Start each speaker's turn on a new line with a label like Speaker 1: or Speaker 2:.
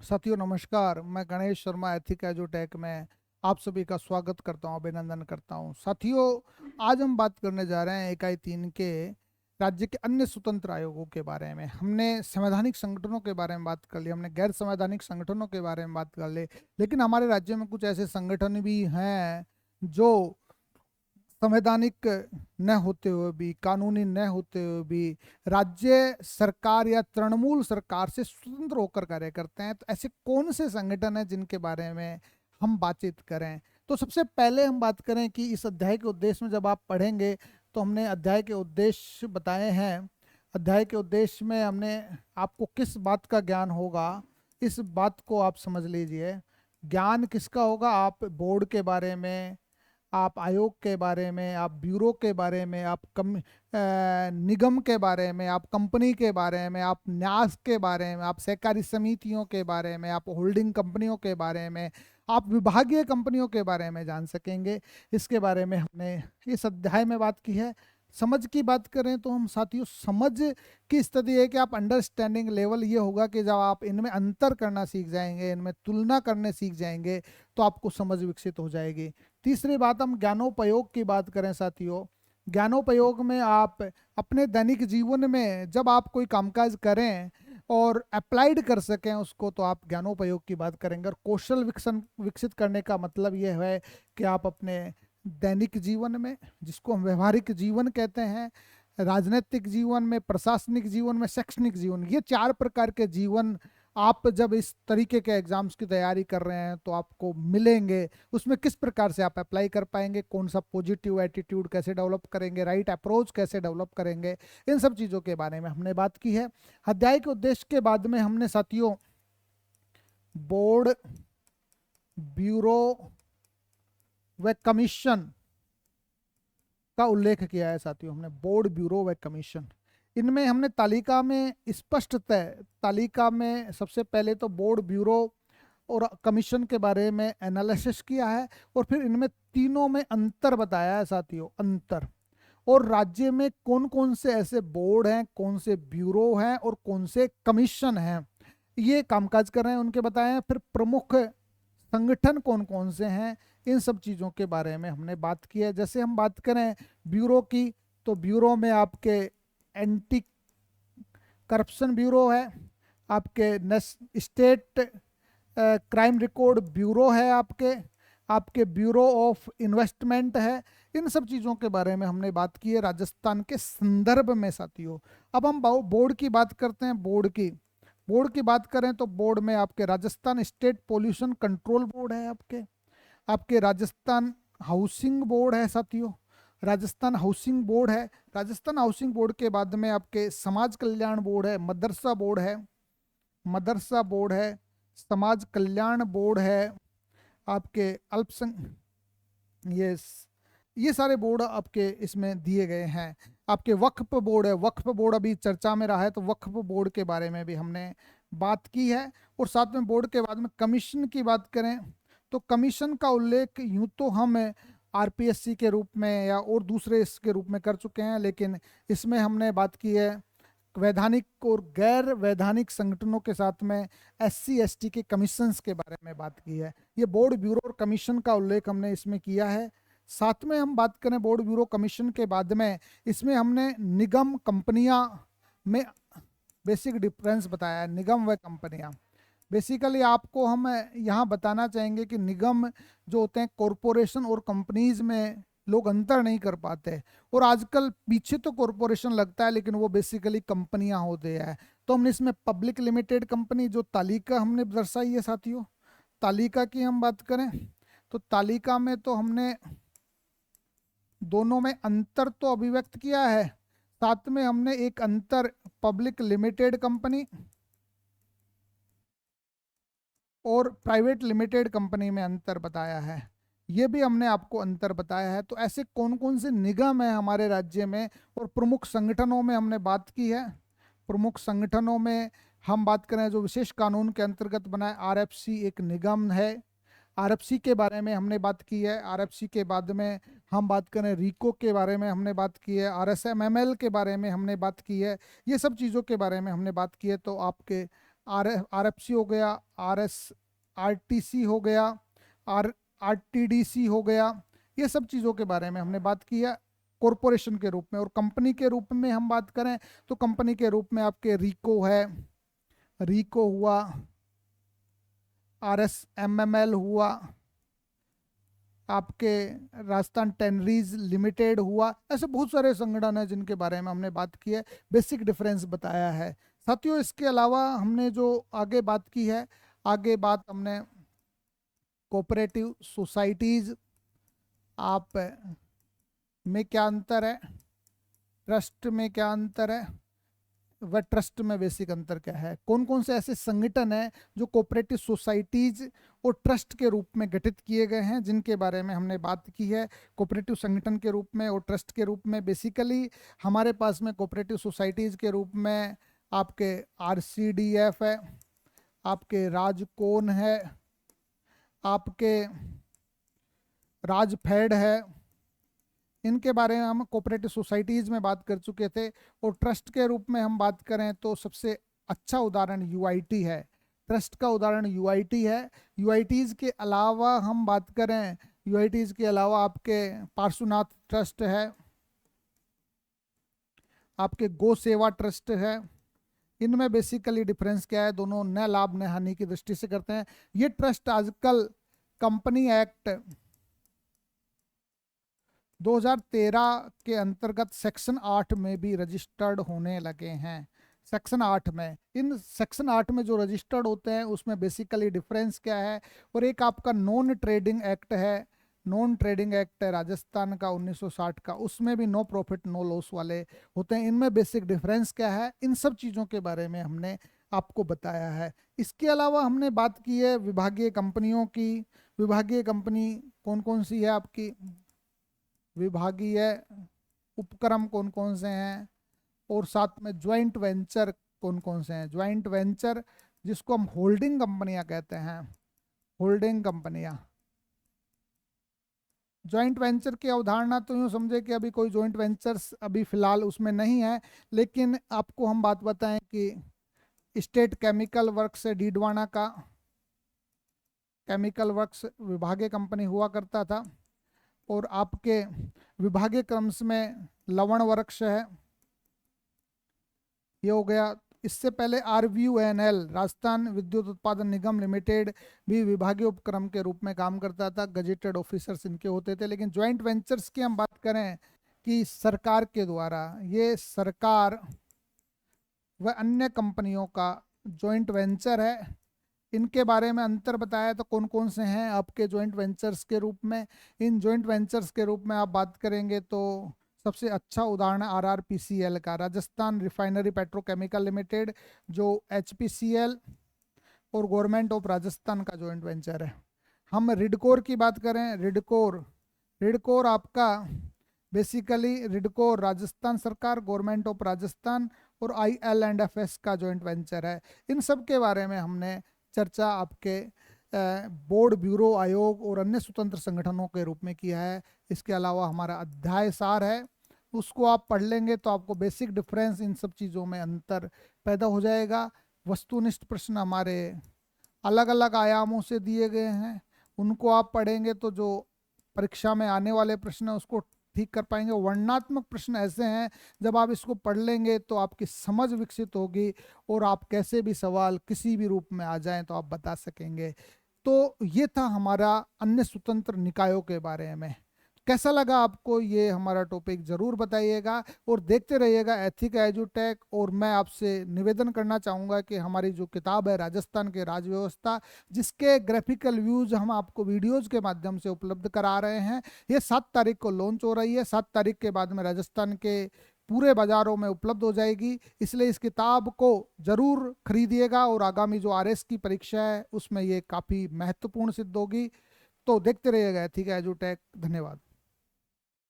Speaker 1: साथियों नमस्कार। मैं गणेश शर्मा एथिक एजुटेक में आप सभी का स्वागत करता हूं, अभिनंदन करता हूं। साथियों, आज हम बात करने जा रहे हैं इकाई 3 के राज्य के अन्य स्वतंत्र आयोगों के बारे में। हमने संवैधानिक संगठनों के बारे में बात कर ली, हमने गैर संवैधानिक संगठनों के बारे में बात कर ली, लेकिन हमारे राज्य में कुछ ऐसे संगठन भी हैं जो संवैधानिक न होते हुए भी, कानूनी न होते हुए भी राज्य सरकार या तृणमूल सरकार से स्वतंत्र होकर कार्य करते हैं। तो ऐसे कौन से संगठन हैं जिनके बारे में हम बातचीत करें? तो सबसे पहले हम बात करें कि इस अध्याय के उद्देश्य में जब आप पढ़ेंगे तो हमने अध्याय के उद्देश्य बताए हैं। अध्याय के उद्देश्य में हमने आपको किस बात का ज्ञान होगा, इस बात को आप समझ लीजिए। ज्ञान किसका होगा? आप बोर्ड के बारे में, आप आयोग के बारे में, आप ब्यूरो के बारे में, आप निगम के बारे में, आप कंपनी के बारे में, आप न्यास के बारे में, आप सहकारी समितियों के बारे में, आप होल्डिंग कंपनियों के बारे में, आप विभागीय कंपनियों के बारे में जान सकेंगे। इसके बारे में हमने इस अध्याय में बात की है। समझ की बात करें तो हम साथियों, समझ की स्थिति है कि आप अंडरस्टैंडिंग लेवल ये होगा कि जब आप इनमें अंतर करना सीख जाएंगे, इनमें तुलना करने सीख जाएंगे, तो आपको समझ विकसित हो जाएगी। तीसरी बात, हम ज्ञानोपयोग की बात करें साथियों। ज्ञानोपयोग में आप अपने दैनिक जीवन में जब आप कोई कामकाज करें और अप्लाइड कर सकें उसको, तो आप ज्ञानोपयोग की बात करेंगे। और कौशल विकसित करने का मतलब यह है कि आप अपने दैनिक जीवन में, जिसको हम व्यवहारिक जीवन कहते हैं, राजनीतिक जीवन में, प्रशासनिक जीवन में, शैक्षणिक जीवन, ये 4 प्रकार के जीवन आप जब इस तरीके के एग्जाम्स की तैयारी कर रहे हैं तो आपको मिलेंगे। उसमें किस प्रकार से आप अप्लाई कर पाएंगे, कौन सा पॉजिटिव एटीट्यूड कैसे डेवलप करेंगे, राइट अप्रोच कैसे डेवलप करेंगे, इन सब चीज़ों के बारे में हमने बात की है। अध्याय के उद्देश्य के बाद में हमने साथियों बोर्ड, ब्यूरो व कमीशन का उल्लेख किया है। साथियों, हमने बोर्ड, ब्यूरो व कमीशन, इनमें हमने तालिका में स्पष्टतः, तालिका में सबसे पहले तो बोर्ड, ब्यूरो और कमीशन के बारे में एनालिसिस किया है, और फिर इनमें तीनों में अंतर बताया है साथियों, अंतर। और राज्य में कौन कौन से ऐसे बोर्ड हैं, कौन से ब्यूरो हैं और कौन से कमीशन हैं, ये कामकाज कर रहे हैं, उनके बताए हैं। फिर प्रमुख संगठन कौन कौन से हैं, इन सब चीज़ों के बारे में हमने बात की है। जैसे हम बात करें ब्यूरो की, तो ब्यूरो में आपके एंटी करप्शन ब्यूरो है, आपके स्टेट क्राइम रिकॉर्ड ब्यूरो है, आपके ब्यूरो ऑफ इन्वेस्टमेंट है। इन सब चीज़ों के बारे में हमने बात की है राजस्थान के संदर्भ में साथियों। अब हम बोर्ड की बात करते हैं। बोर्ड की बात करें तो बोर्ड में आपके Rajasthan state pollution control board है, आपके राजस्थान हाउसिंग बोर्ड है साथियों, राजस्थान हाउसिंग बोर्ड है। राजस्थान हाउसिंग बोर्ड के बाद में आपके समाज कल्याण बोर्ड है, मदरसा बोर्ड है, समाज कल्याण बोर्ड है, आपके ये ये सारे बोर्ड आपके इसमें दिए गए हैं। आपके वक्फ बोर्ड है, वक्फ बोर्ड अभी चर्चा में रहा है, तो वक्फ बोर्ड के बारे में भी हमने बात की है। और साथ में बोर्ड के बाद में कमीशन की बात करें तो कमीशन का उल्लेख यूं तो हम आरपीएससी के रूप में या और दूसरे इसके रूप में कर चुके हैं, लेकिन इसमें हमने बात की है वैधानिक और गैर वैधानिक संगठनों के साथ में एससी एसटी के कमीशंस के बारे में बात की है। ये बोर्ड, ब्यूरो और कमीशन का उल्लेख हमने इसमें किया है। साथ में हम बात करें बोर्ड, ब्यूरो, कमीशन के बाद में, इसमें हमने निगम, कंपनियां में बेसिक डिफरेंस बताया है। निगम व कंपनियां, बेसिकली आपको हम यहाँ बताना चाहेंगे कि निगम जो होते हैं, कॉरपोरेशन और कंपनीज में लोग अंतर नहीं कर पाते। और आजकल पीछे तो कॉरपोरेशन लगता है, लेकिन वो बेसिकली कंपनियां होते हैं। तो हमने इसमें पब्लिक लिमिटेड कंपनी, जो तालिका हमने दर्शाई है साथियों, तालिका की हम बात करें तो तालिका में तो हमने दोनों में अंतर तो अभिव्यक्त किया है, साथ में हमने एक अंतर पब्लिक लिमिटेड कंपनी और प्राइवेट लिमिटेड कंपनी में अंतर बताया है। ये भी हमने आपको अंतर बताया है। तो ऐसे कौन कौन से निगम है हमारे राज्य में, और प्रमुख संगठनों में हमने बात की है। प्रमुख संगठनों में हम बात करें जो विशेष कानून के अंतर्गत बना है, आरएफसी एक निगम है। आरएफसी के बारे में हमने बात की है। आरएफसी के बाद में हम बात करें रीको के बारे में हमने बात की है, आरएसएमएमएल के बारे में हमने बात की है। ये सब चीज़ों के बारे में हमने बात की है। तो आपके RFC हो गया, RTC हो गया, RTDC हो गया, ये सब चीज़ों के बारे में हमने बात की है कॉरपोरेशन के रूप में। और कंपनी के रूप में हम बात करें तो कंपनी के रूप में आपके रीको है, रीको हुआ, RSMML हुआ, आपके राजस्थान टेनरीज लिमिटेड हुआ, ऐसे बहुत सारे संगठन हैं जिनके बारे में हमने बात की है, बेसिक डिफरेंस बताया है साथियों। इसके अलावा हमने जो आगे बात की है, आगे बात हमने कोऑपरेटिव सोसाइटीज आप में क्या अंतर है, ट्रस्ट में क्या अंतर है, व ट्रस्ट में बेसिक अंतर क्या है, कौन कौन से ऐसे संगठन हैं जो कोऑपरेटिव सोसाइटीज और ट्रस्ट के रूप में गठित किए गए हैं, जिनके बारे में हमने बात की है। कोऑपरेटिव संगठन के रूप में और ट्रस्ट के रूप में बेसिकली हमारे पास में कोऑपरेटिव सोसाइटीज के रूप में आपके RCDF है, आपके राजकोन है, आपके राजफेड है, इनके बारे में हम कोऑपरेटिव सोसाइटीज़ में बात कर चुके थे। और ट्रस्ट के रूप में हम बात करें तो सबसे अच्छा उदाहरण UIT है, ट्रस्ट का उदाहरण UIT है। UITs के अलावा हम बात करें, UITs के अलावा आपके पार्श्वनाथ ट्रस्ट है, आपके गो सेवा ट्रस्ट है। इनमें बेसिकली डिफरेंस क्या है, दोनों न लाभ न हानि की दृष्टि से करते हैं। ये ट्रस्ट आजकल कंपनी एक्ट 2013 के अंतर्गत सेक्शन 8 में भी रजिस्टर्ड होने लगे हैं। सेक्शन 8 में, इन सेक्शन 8 में जो रजिस्टर्ड होते हैं उसमें बेसिकली डिफरेंस क्या है। और एक आपका नॉन ट्रेडिंग एक्ट है, नॉन ट्रेडिंग एक्ट है राजस्थान का 1960 का, उसमें भी नो प्रॉफिट नो लॉस वाले होते हैं। इनमें बेसिक डिफरेंस क्या है, इन सब चीज़ों के बारे में हमने आपको बताया है। इसके अलावा हमने बात की है विभागीय कंपनियों की। विभागीय कंपनी कौन कौन सी है आपकी, विभागीय उपक्रम कौन कौन से हैं, और साथ में ज्वाइंट वेंचर कौन कौन से हैं। ज्वाइंट वेंचर जिसको हम होल्डिंग कंपनियां कहते हैं, होल्डिंग कंपनियां। ज्वाइंट वेंचर की अवधारणा तो यूँ समझे कि अभी कोई ज्वाइंट वेंचर्स अभी फिलहाल उसमें नहीं है, लेकिन आपको हम बात बताएं कि स्टेट केमिकल वर्क्स है डीडवाना का, केमिकल वर्क्स विभागीय कंपनी हुआ करता था। और आपके विभागीय क्रम्स में लवण वर्क्स है, ये हो गया। इससे पहले RVUNL राजस्थान विद्युत उत्पादन निगम लिमिटेड भी विभागीय उपक्रम के रूप में काम करता था, गजेटेड ऑफिसर्स इनके होते थे। लेकिन ज्वाइंट वेंचर्स की हम बात करें कि सरकार के द्वारा, ये सरकार व अन्य कंपनियों का ज्वाइंट वेंचर है। इनके बारे में अंतर बताया तो कौन कौन से हैं आपके ज्वाइंट वेंचर्स के रूप में। इन ज्वाइंट वेंचर्स के रूप में आप बात करेंगे तो सबसे अच्छा उदाहरण RRPCL का, राजस्थान रिफाइनरी पेट्रोकेमिकल लिमिटेड, जो HPCL और गवर्नमेंट ऑफ राजस्थान का ज्वाइंट वेंचर है। हम रिडकोर की बात करें, रिडकोर आपका बेसिकली रिडकोर राजस्थान सरकार, गवर्नमेंट ऑफ राजस्थान और IL&FS का ज्वाइंट वेंचर है। इन सब के बारे में हमने चर्चा आपके बोर्ड, ब्यूरो, आयोग और अन्य स्वतंत्र संगठनों के रूप में किया है। इसके अलावा हमारा अध्याय सार है, उसको आप पढ़ लेंगे तो आपको बेसिक डिफरेंस, इन सब चीज़ों में अंतर पैदा हो जाएगा। वस्तुनिष्ठ प्रश्न हमारे अलग अलग आयामों से दिए गए हैं, उनको आप पढ़ेंगे तो जो परीक्षा में आने वाले प्रश्न है उसको ठीक कर पाएंगे। वर्णनात्मक प्रश्न ऐसे हैं, जब आप इसको पढ़ लेंगे तो आपकी समझ विकसित होगी और आप कैसे भी सवाल किसी भी रूप में आ जाएं तो आप बता सकेंगे। तो ये था हमारा अन्य स्वतंत्र निकायों के बारे में। कैसा लगा आपको ये हमारा टॉपिक, ज़रूर बताइएगा और देखते रहिएगा एथिका एजुटेक। और मैं आपसे निवेदन करना चाहूँगा कि हमारी जो किताब है राजस्थान के राज व्यवस्था, जिसके ग्राफिकल व्यूज़ हम आपको वीडियोज़ के माध्यम से उपलब्ध करा रहे हैं, ये 7 तारीख को लॉन्च हो रही है। 7 तारीख के बाद में राजस्थान के पूरे बाज़ारों में उपलब्ध हो जाएगी, इसलिए इस किताब को ज़रूर खरीदिएगा और आगामी जो RS की परीक्षा है उसमें ये काफ़ी महत्वपूर्ण सिद्ध होगी। तो देखते रहिएगा एथिका एजुटेक। धन्यवाद।